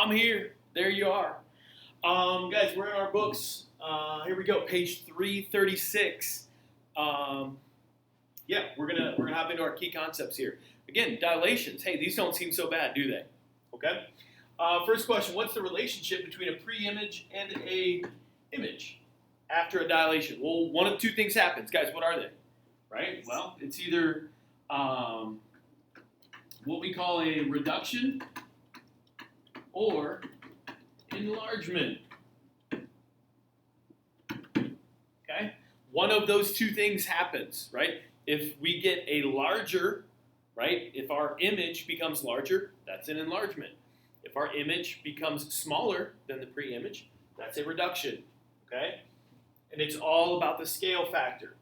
I'm here. There you are. Guys, we're in our books. Here we go, page 336. We're gonna hop into our key concepts here. Again, dilations. Hey, these don't seem so bad, do they? Okay. First question: what's the relationship between a pre-image and a image after a dilation? Well, one of two things happens, guys. What are they? Right? Well, it's either what we call a reduction or enlargement. Okay? One of those two things happens, right? If we get a larger, right? If our image becomes larger, that's an enlargement. If our image becomes smaller than the pre-image, that's a reduction. Okay? And it's all about the scale factor,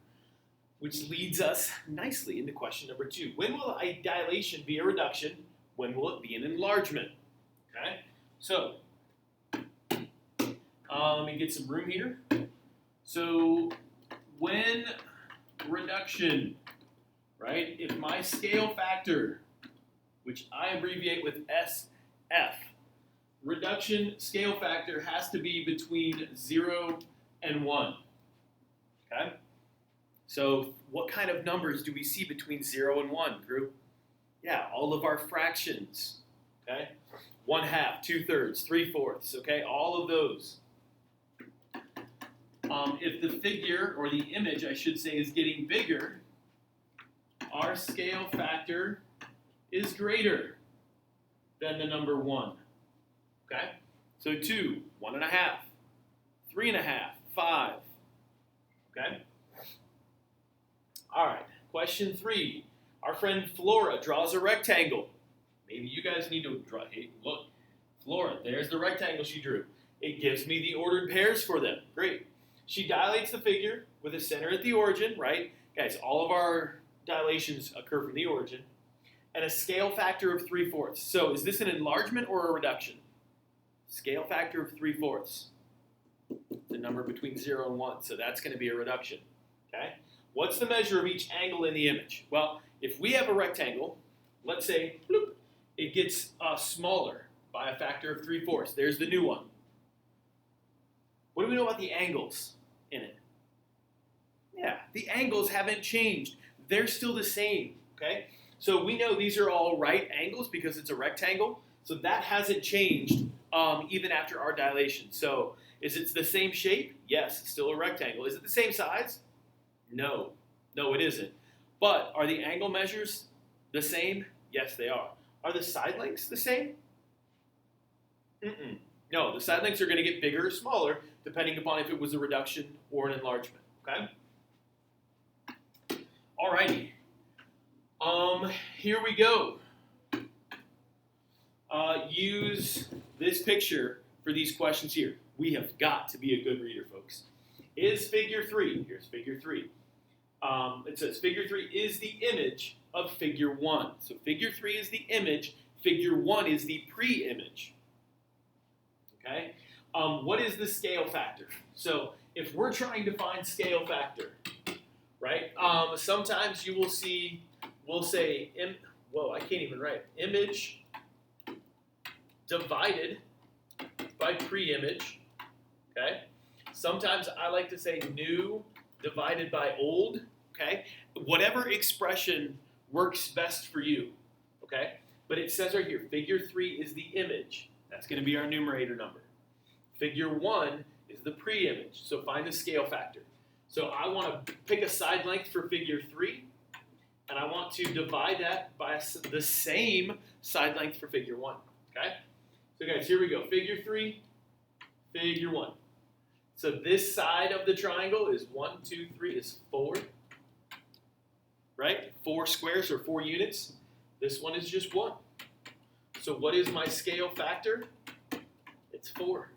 which leads us nicely into question number 2. When will a dilation be a reduction? When will it be an enlargement? Okay? So, let me get some room here. So, when reduction, right, if my scale factor, which I abbreviate with SF, reduction scale factor has to be between 0 and 1. Okay? So, what kind of numbers do we see between 0 and 1, group? Yeah, all of our fractions. Okay? 1/2, 2/3, 3/4, okay? All of those. If the figure, or the image, I should say, is getting bigger, our scale factor is greater than the number 1. Okay? So 2, 1.5, 3.5, 5. Okay? All right, question 3. Our friend Flora draws a rectangle. Maybe you guys need to draw. Hey, look, Flora, there's the rectangle she drew. It gives me the ordered pairs for them. Great. She dilates the figure with a center at the origin, right? Guys, all of our dilations occur from the origin. And a scale factor of 3/4. So is this an enlargement or a reduction? Scale factor of 3/4. The number between 0 and 1. So that's going to be a reduction. Okay? What's the measure of each angle in the image? Well, if we have a rectangle, let's say, bloop, it gets smaller by a factor of 3/4. There's the new one. What do we know about the angles in it? Yeah, the angles haven't changed. They're still the same, okay? So we know these are all right angles because it's a rectangle. So that hasn't changed even after our dilation. So is it the same shape? Yes, it's still a rectangle. Is it the same size? No. No, it isn't. But are the angle measures the same? Yes, they are. Are the side lengths the same? No, the side lengths are going to get bigger or smaller depending upon if it was a reduction or an enlargement. Okay? Alrighty. Here we go. Use this picture for these questions here. We have got to be a good reader, folks. Is figure 3, here's figure 3. It says figure 3 is the image of figure 1. So figure 3 is the image, figure 1 is the pre-image. Okay? What is the scale factor? So if we're trying to find scale factor, right? Sometimes you will see, we'll say, I can't even write. Image divided by pre-image. Okay? Sometimes I like to say new divided by old. Okay? Whatever expression works best for you. Okay? But it says right here, figure 3 is the image. That's going to be our numerator number. Figure 1 is the pre-image. So find the scale factor. So I want to pick a side length for figure 3, and I want to divide that by the same side length for figure 1. Okay? So guys, here we go. Figure 3, figure 1. So this side of the triangle is 1, 2, 3 is 4. Right? 4 squares or 4 units. This one is just 1. So what is my scale factor? It's 4.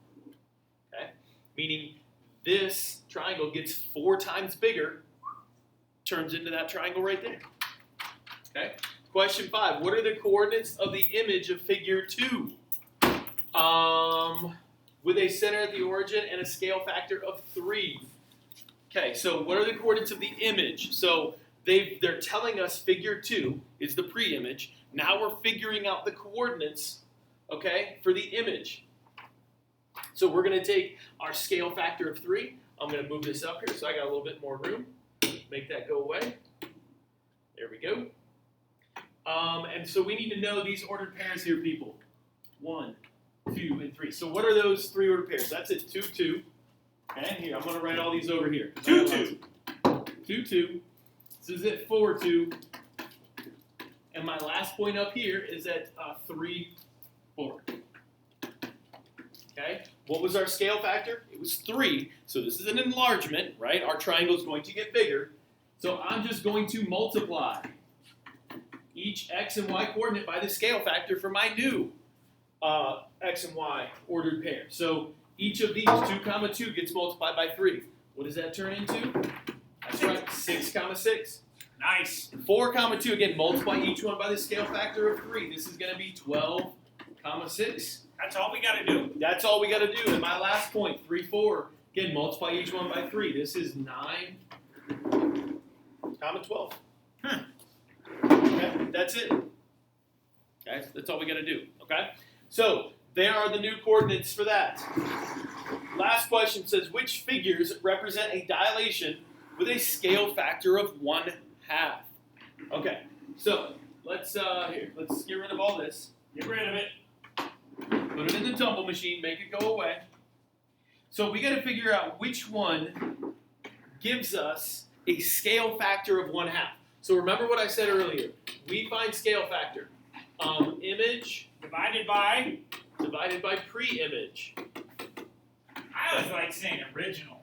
Okay? Meaning this triangle gets 4 times bigger, turns into that triangle right there. Okay? Question 5. What are the coordinates of the image of figure 2? With a center at the origin and a scale factor of 3. Okay, so what are the coordinates of the image? So they're telling us figure 2 is the pre-image. Now we're figuring out the coordinates okay, for the image. So we're going to take our scale factor of 3. I'm going to move this up here so I got a little bit more room. Make that go away. There we go. And so we need to know these ordered pairs here, people. 1, 2, and 3. So what are those 3 ordered pairs? That's it, 2, 2. And here, I'm going to write all these over here. 2, 2. 2, 2. This is at 4, 2. And my last point up here is at 3, 4. Okay? What was our scale factor? It was 3. So this is an enlargement, right? Our triangle is going to get bigger. So I'm just going to multiply each x and y coordinate by the scale factor for my new x and y ordered pair. So each of these, 2, 2, gets multiplied by 3. What does that turn into? That's right, 6, 6. Nice. 4, 2, again, multiply each one by the scale factor of 3. This is going to be 12, 6. That's all we got to do. That's all we got to do. And my last point, 3, 4, again, multiply each one by 3. This is 9, 12. Okay, that's it. Okay, that's all we got to do. Okay, so there are the new coordinates for that. Last question says, which figures represent a dilation with a scale factor of 1/2? Okay, so let's get rid of all this. Get rid of it. Put it in the tumble machine. Make it go away. So we got to figure out which one gives us a scale factor of 1/2. So remember what I said earlier. We find scale factor. Image Divided by. divided by pre-image. I always like saying original.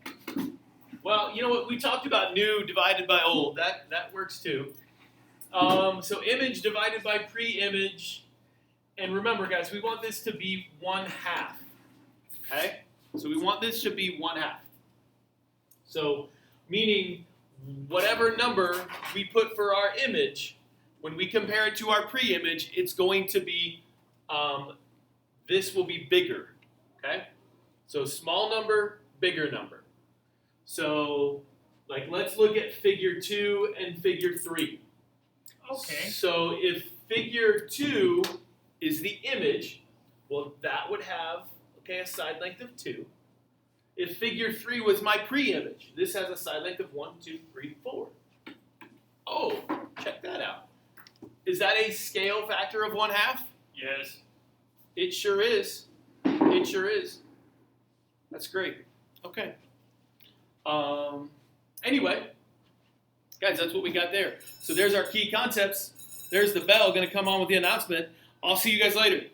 Well, you know what? We talked about new divided by old. That works too. So image divided by pre-image. And remember, guys, we want this to be 1/2. Okay? So we want this to be 1/2. So meaning whatever number we put for our image, when we compare it to our pre-image, it's going to be, this will be bigger. Okay? So small number, bigger number. So, like, let's look at figure 2 and figure 3. Okay. So if figure 2 is the image, well, that would have, okay, a side length of 2. If figure 3 was my pre-image, this has a side length of 1, 2, 3, 4. Oh, check that out. Is that a scale factor of 1/2? Yes. It sure is. It sure is. That's great. Okay. Anyway, guys, that's what we got there. So there's our key concepts. There's the bell going to come on with the announcement. I'll see you guys later.